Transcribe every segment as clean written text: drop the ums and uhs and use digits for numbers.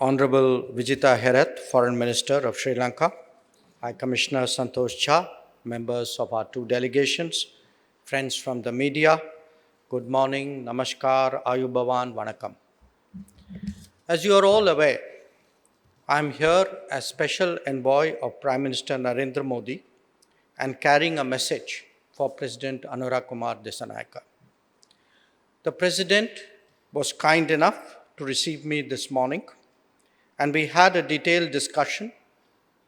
Honorable Vijita Herath, Foreign Minister of Sri Lanka, High Commissioner Santosh Jha, members of our two delegations, friends from the media, good morning, namaskar, ayubavan, vanakkam. As you are all aware, I am here as special envoy of Prime Minister Narendra Modi and carrying a message for President Anurag Kumar Dissanayake. The President was kind enough to receive me this morning, and we had a detailed discussion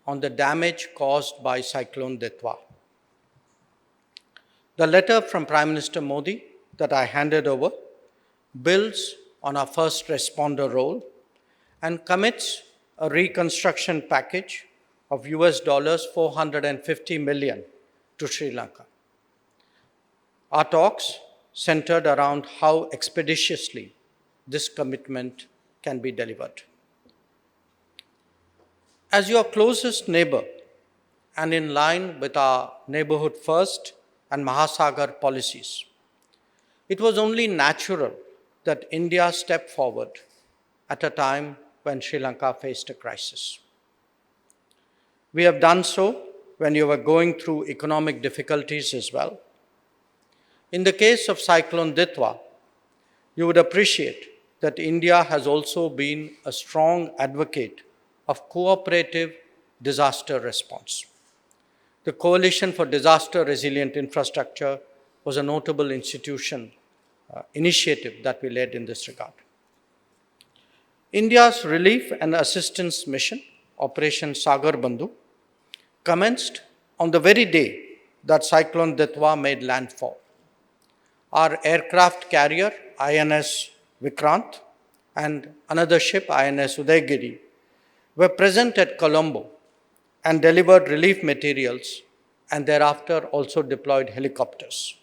on the damage caused by Cyclone Ditwa. The letter from Prime Minister Modi that I handed over builds on our first responder role and commits a reconstruction package of $450 million to Sri Lanka. Our talks centered around how expeditiously this commitment can be delivered. As your closest neighbor and in line with our neighborhood first and Mahasagar policies, it was only natural that India stepped forward at a time when Sri Lanka faced a crisis. We have done so when you were going through economic difficulties as well. In the case of Cyclone Ditwa, you would appreciate that India has also been a strong advocate of cooperative disaster response. The Coalition for Disaster Resilient Infrastructure was a notable initiative that we led in this regard. India's relief and assistance mission, Operation Sagar Bandhu, commenced on the very day that Cyclone Ditwa made landfall. Our aircraft carrier, INS Vikrant, and another ship, INS Udaygiri, were present at Colombo and delivered relief materials and thereafter also deployed helicopters.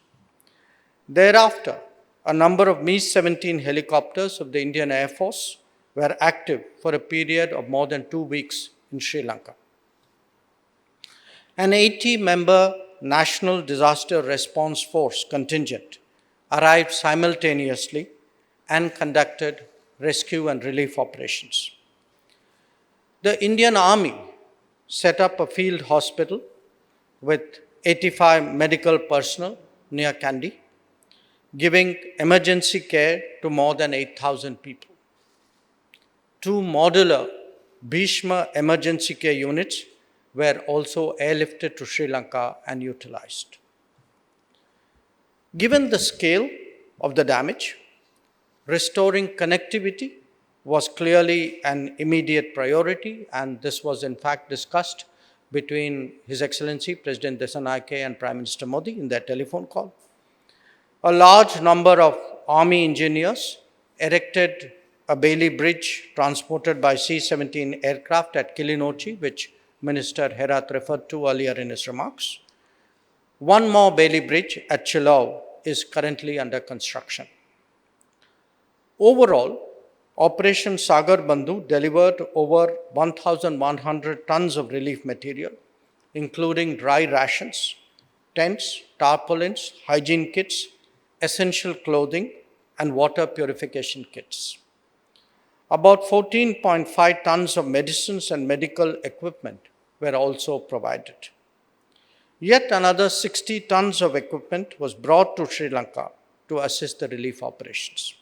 Thereafter, a number of Mi-17 helicopters of the Indian Air Force were active for a period of more than 2 weeks in Sri Lanka. An 80-member National Disaster Response Force contingent arrived simultaneously and conducted rescue and relief operations. The Indian Army set up a field hospital with 85 medical personnel near Kandy, giving emergency care to more than 8,000 people. 2 modular Bhishma emergency care units were also airlifted to Sri Lanka and utilized. Given the scale of the damage, restoring connectivity was clearly an immediate priority, and this was in fact discussed between His Excellency President Dissanayake and Prime Minister Modi in their telephone call. A large number of Army engineers erected a Bailey Bridge transported by C-17 aircraft at Kilinochchi, which Minister Herath referred to earlier in his remarks. One more Bailey Bridge at Chilau is currently under construction. Overall, Operation Sagar Bandhu delivered over 1,100 tons of relief material, including dry rations, tents, tarpaulins, hygiene kits, essential clothing, and water purification kits. About 14.5 tons of medicines and medical equipment were also provided. Yet another 60 tons of equipment was brought to Sri Lanka to assist the relief operations.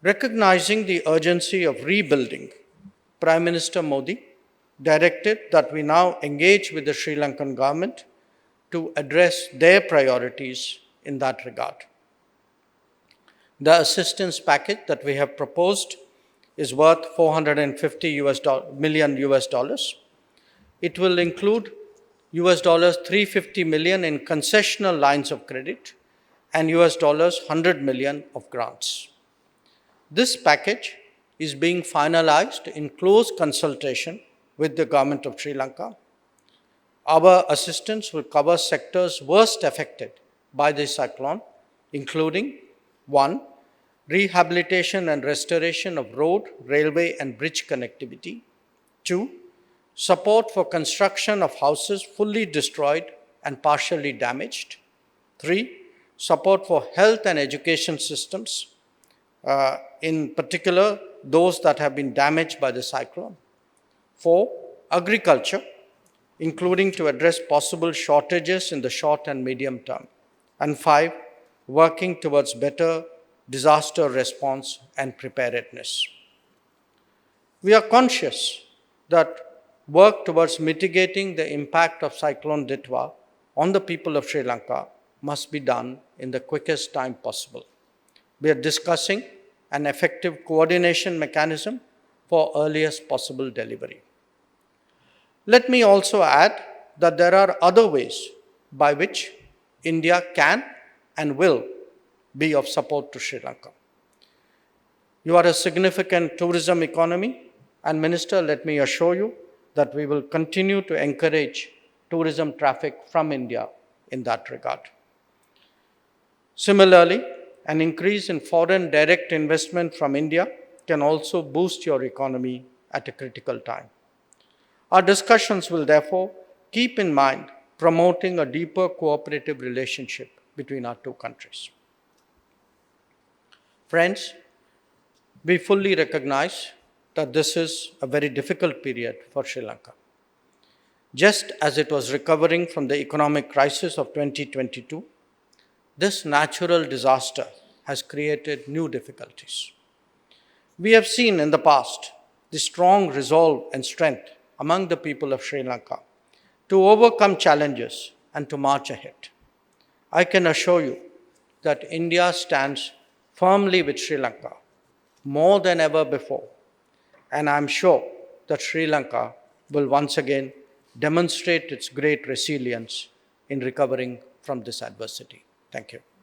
Recognizing the urgency of rebuilding, Prime Minister Modi directed that we now engage with the Sri Lankan government to address their priorities in that regard. The assistance package that we have proposed is worth $450 million. It will include $350 million in concessional lines of credit and $100 million of grants. This package is being finalized in close consultation with the government of Sri Lanka. Our assistance will cover sectors worst affected by this cyclone, including 1. Rehabilitation and restoration of road, railway, and bridge connectivity. 2. Support for construction of houses fully destroyed and partially damaged. 3. Support for health and education systems, in particular those that have been damaged by the cyclone. 4. Agriculture, including to address possible shortages in the short and medium term. And 5. Working towards better disaster response and preparedness. We are conscious that work towards mitigating the impact of Cyclone Ditwa on the people of Sri Lanka must be done in the quickest time possible. We are discussing an effective coordination mechanism for earliest possible delivery. Let me also add that there are other ways by which India can and will be of support to Sri Lanka. You are a significant tourism economy, and Minister, let me assure you that we will continue to encourage tourism traffic from India in that regard. Similarly, an increase in foreign direct investment from India can also boost your economy at a critical time. Our discussions will therefore keep in mind promoting a deeper cooperative relationship between our two countries. Friends, we fully recognize that this is a very difficult period for Sri Lanka. Just as it was recovering from the economic crisis of 2022, this natural disaster has created new difficulties. We have seen in the past the strong resolve and strength among the people of Sri Lanka to overcome challenges and to march ahead. I can assure you that India stands firmly with Sri Lanka more than ever before, and I'm sure that Sri Lanka will once again demonstrate its great resilience in recovering from this adversity. Thank you.